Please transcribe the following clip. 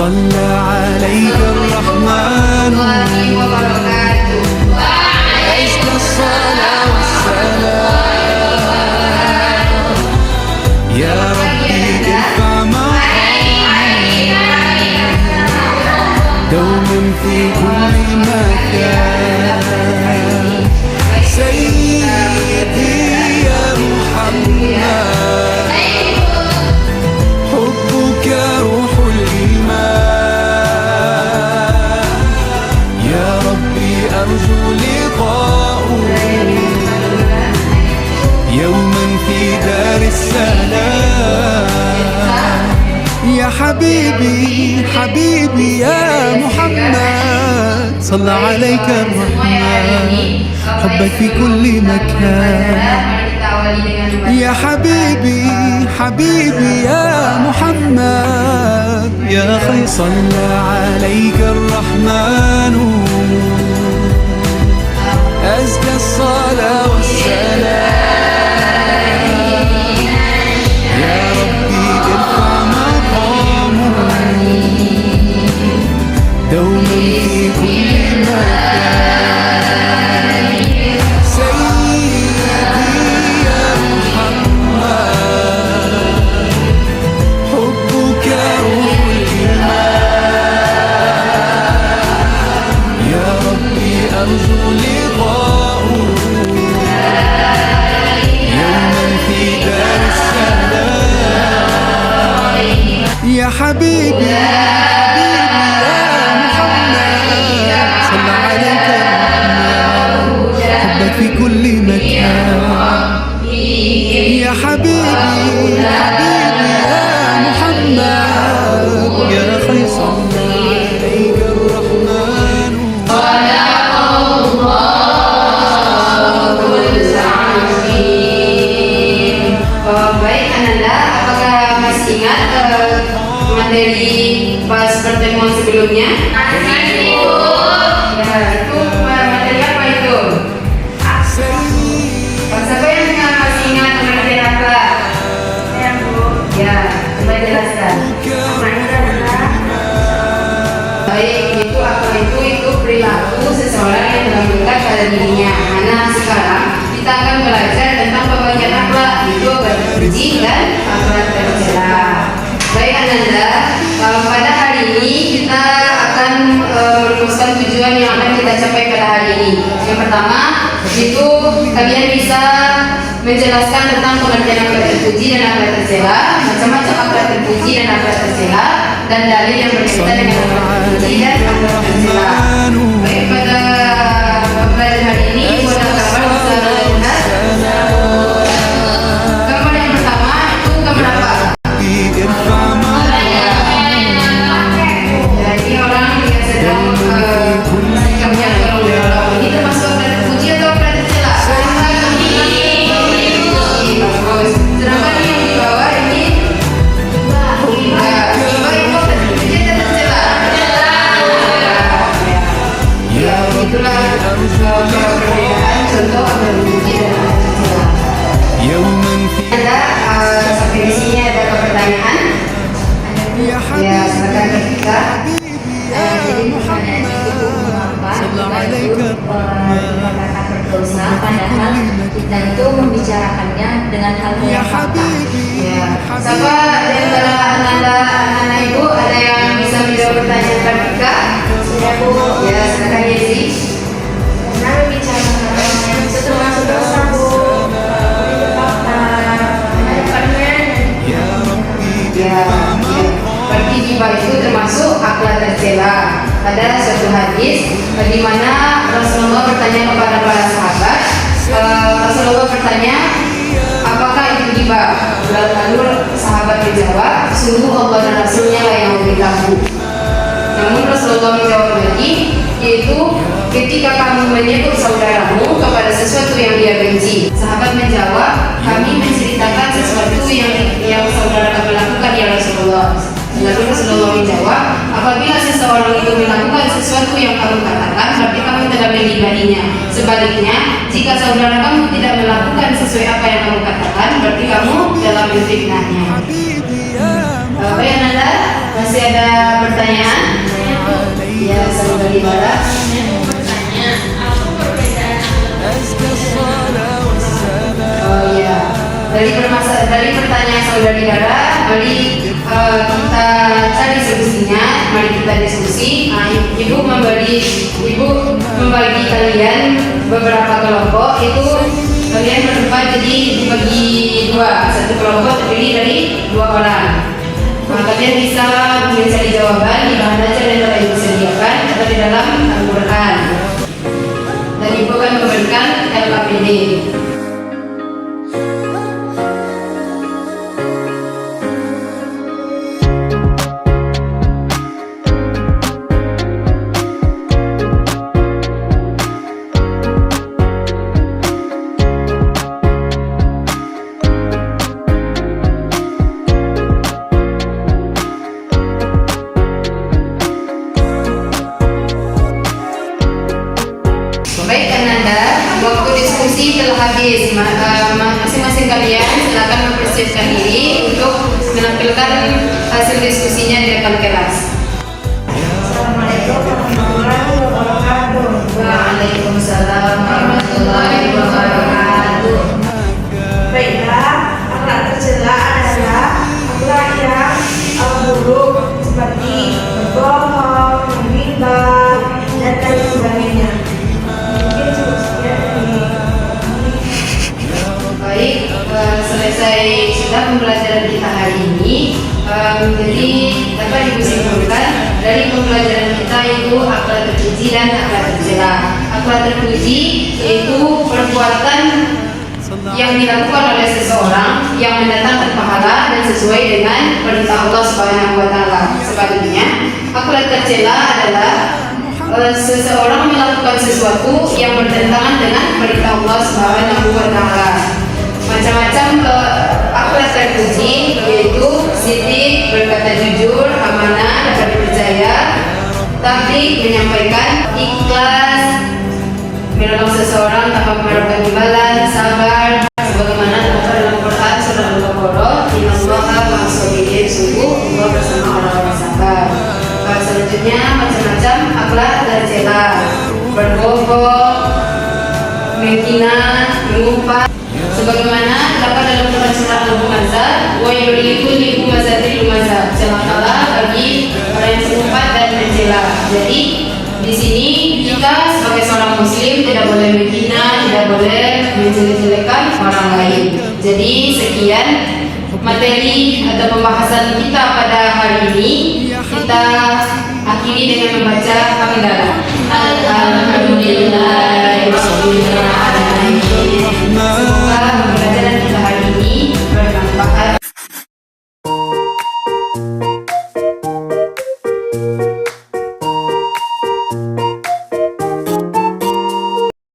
صلى عليك الرحمن أزكى الصلاة والسلام يا ربي ارفع مقامي دوما في كل مكان سيدي يا محمد حبك روح الإيمان يا ربي أرجو لقاءك يوما في دار السلام يا حبيبي حبيبي يا محمد صلى عليك الرحمن حبك في كل مكان يا حبيبي حبيبي يا محمد يا خير صلى عليك الرحمن أزكى الصلاة والسلام يا ربي ارفع مقامه دوما في كل مكان سيدي يا محمد حبك روح الإيمان يا ربي أرجو لقاءك يوما في دار السلام يا حبيبي حبيبي يا محمد صلى عليك الرحمن حبك في كل مكان يا حبيبي حبيبي يا محمد يا خير صلى عليك الرحمن Baik Ananda, apakah masih ingat materi pas pertemuan sebelumnya? Masih Bu. Ya, itu materi apa itu? Siapa yang masih ingat materi apa? Ya Bu. Ya, coba jelaskan. Baik, itu perilaku seseorang yang telah melekat pada dirinya. Nah, sekarang kita akan belajar tentang pembagian akhlak, itu berpuji dan akhlak tercela. Baik Ananda, pada hari ini kita akan merumuskan tujuan yang akan kita capai pada hari ini. Yang pertama, itu kalian bisa menjelaskan tentang pengertian akhlak terpuji dan akhlak tercela, macam-macam akhlak terpuji dan akhlak tercela, dan dalil yang berkaitan dengan akhlak terpuji dan akhlak tercela. Baik, pada pelajaran hari ini pada gambar bisa melihat gambar yang pertama itu gambar apa? Jadi orang yang sedang sikapnya berlalu ini termasuk akhlak terpuji atau akhlak tercela? Bagus. Sedangkan yang di bawah ini itulah perbedaan contoh akhlak terpuji dan akhlak tercela. Ada sampai di sini ada pertanyaan. Ya, silakan ketika. Jadi pertanyaan itu mengapa kita itu mengatakan berdosa padahal kita itu membicarakannya dengan hal yang fakta. Ya, siapa di antara anak-anak ibu ada yang bisa menjawab pertanyaan Kartika? Ya Bu. Ya, silakan Yesi. Karena membicarakan itu termasuk dosa Bu. Ya, berarti ghibah itu termasuk akhlak tercela. Ada suatu hadis di mana Rasulullah bertanya kepada para sahabat. Rasulullah bertanya, apakah itu ghibah? Lalu sahabat menjawab, sungguh Allah dan Rasulnya lah yang memberitahu. Namun Rasulullah menjawab lagi, yaitu ketika kamu menyebut saudaramu kepada sesuatu yang dia benci. Sahabat menjawab, kami menceritakan sesuatu yang saudara kami lakukan ya Rasulullah. Lalu Rasulullah menjawab, apabila seseorang itu melakukan sesuatu yang kamu katakan, berarti kamu telah menghibadinya. Sebaliknya, jika saudara kamu tidak melakukan sesuai apa yang kamu katakan, berarti kamu telah menfitnahnya. Baik Ananda, Masih ada pertanyaan? Ya, saudari Bara. Bertanya, apa perbedaan Oh iya, dari pertanyaan saudari Bara, mari kita cari solusinya. Mari kita diskusi. Ibu membagi kalian beberapa kelompok. Itu kalian berempat jadi dibagi dua. Satu kelompok terdiri dari 2 orang. Kalian bisa mencari jawaban di mana aja yang telah ibu sediakan atau di dalam Al-Quran. Dan ibu akan memberikan LKPD. Baik Ananda, waktu diskusi telah habis. Masing-masing kalian silakan mempersiapkan diri untuk menampilkan hasil diskusinya di depan kelas. Assalamualaikum warahmatullahi wabarakatuh. Waalaikumsalam warahmatullahi wabarakatuh. Baiklah, akhlak tercela adalah akhlak yang buruk seperti berbohong, menghibah, dan lain sebagainya. Mungkin cukup sekian dari Baik, selesai sudah pembelajaran kita hari ini. Jadi dapat ibu simpulkan dari pembelajaran kita itu akhlak terpuji dan akhlak tercela. Akhlak terpuji yaitu perbuatan yang dilakukan oleh seseorang yang mendatangkan pahala dan sesuai dengan perintah Allah Subhanahu wa taala. Sebaliknya, akhlak tercela adalah seseorang melakukan sesuatu yang bertentangan dengan perintah Allah Subhanahu wa taala. Macam-macam akhlak terpuji yaitu siddiq, berkata jujur, amanah, dapat dipercaya, tabligh, menyampaikan, ikhlas, menolong seseorang tanpa mengharapkan imbalan, sabar, sebagaimana terdapat dalam Quran surah Al-Baqarah, innallaha ma'as-sabirin, sungguh Allah bersama orang-orang sabar. Selanjutnya macam-macam akhlak tercela, berbohong, menghina, mengumpat, sebagaimana terdapat dalam Quran surah Al-Humazah, wa yulikulli humazatil lumazah, celakalah bagi orang yang mengumpat dan mencela. Jadi di sini kita sebagai seorang muslim tidak boleh menghina, tidak boleh menjelek-jelekan orang lain. Jadi sekian materi atau pembahasan kita pada hari ini. Kita akhiri dengan membaca hamdalah.